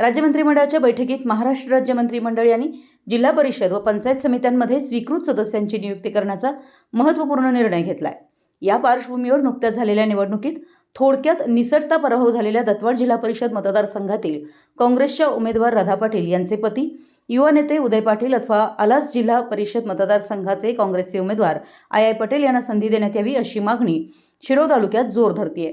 राज्य मंत्रिमंडळाच्या बैठकीत महाराष्ट्र राज्य मंत्रिमंडळ यांनी जिल्हा परिषद व पंचायत समित्यांमध्ये स्वीकृत सदस्यांची नियुक्ती करण्याचा महत्त्वपूर्ण निर्णय घेतलाय। या पार्श्वभूमीवर नुकत्याच झालेल्या निवडणुकीत थोडक्यात निसटता पराभव झालेल्या दत्तवाड जिल्हा परिषद मतदारसंघातील काँग्रेसच्या उमेदवार राधा पाटील यांचे पती युवा नेते उदय पाटील अथवा आलास जिल्हा परिषद मतदारसंघाचे काँग्रेसचे उमेदवार आय पटेल यांना संधी देण्यात यावी अशी मागणी शिरोळ तालुक्यात जोर धरतीये।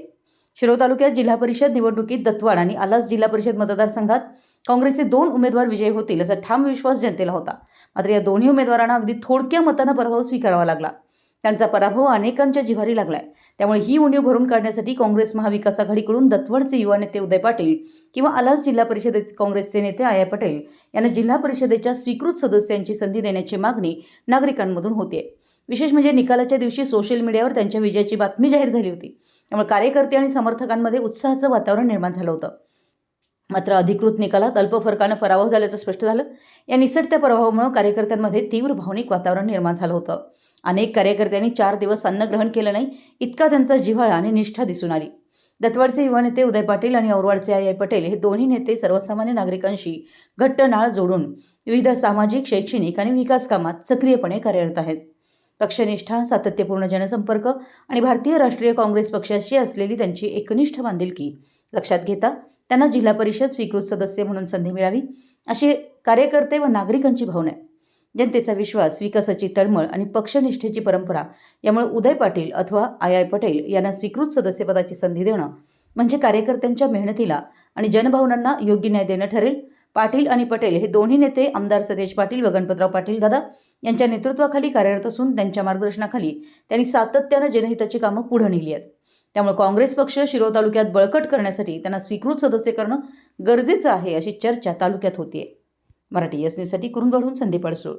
शिरोळ तालुक्यात जिल्हा परिषद निवडणुकीत दत्तवाड आणि आलास जिल्हा परिषद मतदारसंघात काँग्रेसचे 2 उमेदवार विजयी होतील असा ठाम विश्वास जनतेला होता। मात्र या दोन्ही उमेदवारांना अगदी थोडक्या मताने पराभव स्वीकारावा लागला। त्यांचा पराभव अनेकांच्या जिव्हारी लागलाय। त्यामुळे ही उणीव भरून काढण्यासाठी काँग्रेस महाविकास आघाडीकडून दत्तवाडचे युवा नेते उदय पाटील किंवा आलास जिल्हा परिषदेचे काँग्रेसचे नेते आय पटेल यांना जिल्हा परिषदेच्या स्वीकृत सदस्यांची संधी देण्याची मागणी नागरिकांमधून होते। विशेष म्हणजे निकालाच्या दिवशी सोशल मीडियावर त्यांच्या विजयाची बातमी जाहीर झाली होती। त्यामुळे कार्यकर्ते आणि समर्थकांमध्ये उत्साहाचं वातावरण निर्माण झालं होतं। मात्र अधिकृत निकालात अल्प फरकाने पराभव झाल्याचं स्पष्ट झालं। या निसटत्या पराभवामुळे कार्यकर्त्यांमध्ये तीव्र भावनिक वातावरण निर्माण झालं होतं। अनेक कार्यकर्त्यांनी 4 दिवस अन्न ग्रहण केलं नाही इतका त्यांचा जिव्हाळा आणि निष्ठा दिसून आली। दत्तवाडचे युवा नेते उदय पाटील आणि औरवाडचे आय पटेल हे दोन्ही नेते सर्वसामान्य नागरिकांशी घट्ट नाळ जोडून विविध सामाजिक, शैक्षणिक आणि विकास कामात सक्रियपणे कार्यरत आहेत। पक्षनिष्ठा, सातत्यपूर्ण जनसंपर्क आणि भारतीय राष्ट्रीय काँग्रेस पक्षाशी असलेली त्यांची एकनिष्ठ बांधिलकी लक्षात घेता त्यांना जिल्हा परिषद स्वीकृत सदस्य म्हणून संधी मिळावी अशी कार्यकर्ते व नागरिकांची भावना आहे। जनतेचा विश्वास, विकासाची तळमळ आणि पक्षनिष्ठेची परंपरा यामुळे उदय पाटील अथवा आय पटेल यांना स्वीकृत सदस्यपदाची संधी देणं म्हणजे कार्यकर्त्यांच्या मेहनतीला आणि जनभावनांना योग्य न्याय देणं ठरेल। पाटील आणि पटेल हे दोन्ही नेते आमदार सतेज पाटील व गणपतराव पाटील दादा यांच्या नेतृत्वाखाली कार्यरत असून त्यांच्या मार्गदर्शनाखाली त्यांनी सातत्याने जनहिताची कामं पुढे नेली आहेत। त्यामुळे काँग्रेस पक्ष शिरोळ तालुक्यात बळकट करण्यासाठी त्यांना स्वीकृत सदस्य करणं गरजेचं आहे अशी चर्चा तालुक्यात होतीये। मराठी एस न्यूजसाठी कुरुंदवाडहून संदीप अडसूळ।